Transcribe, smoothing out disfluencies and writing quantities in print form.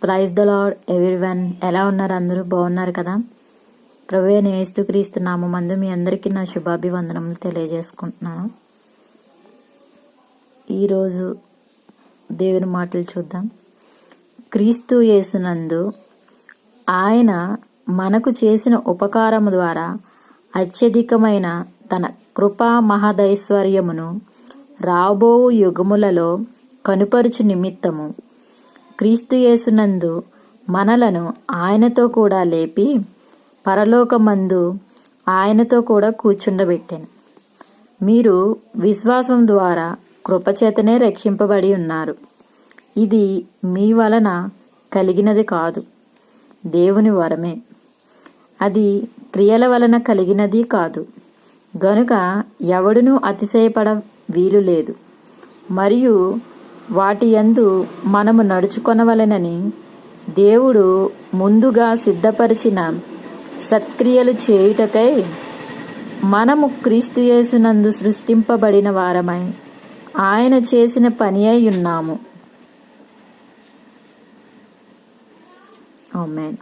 Praise the lord everyone. ఎలా ఉన్నారు? అందరూ బాగున్నారు కదా? ప్రభువైన యేసుక్రీస్తు నామమందు మీ అందరికీ నా శుభాభివందనములు తెలియజేసుకుంటున్నాను. ఈరోజు దేవుని మాటలు చూద్దాం. క్రీస్తు యేసునందు ఆయన మనకు చేసిన ఉపకారము ద్వారా అత్యధికమైన తన కృపా మహదైశ్వర్యమును రాబో యుగములలో కనుపరుచు నిమిత్తము క్రీస్తు యేసునందు మనలను ఆయనతో కూడా లేపి పరలోకమందు ఆయనతో కూడా కూర్చుండబెట్టాను. మీరు విశ్వాసం ద్వారా కృపచేతనే రక్షింపబడి ఉన్నారు. ఇది మీ వలన కలిగినది కాదు, దేవుని వరమే. అది క్రియల వలన కలిగినది కాదు, గనుక ఎవడునూ అతిశయపడ వీలు లేదు. మరియు వాటి యందు మనము నడుచుకొనవలెనని దేవుడు ముందుగా సిద్ధపరిచిన సత్క్రియలు చేయుటకై మనము క్రీస్తు యేసునందు సృష్టింపబడిన వారమై ఆయన చేసిన పని అయి ఉన్నాము. ఆమేన్.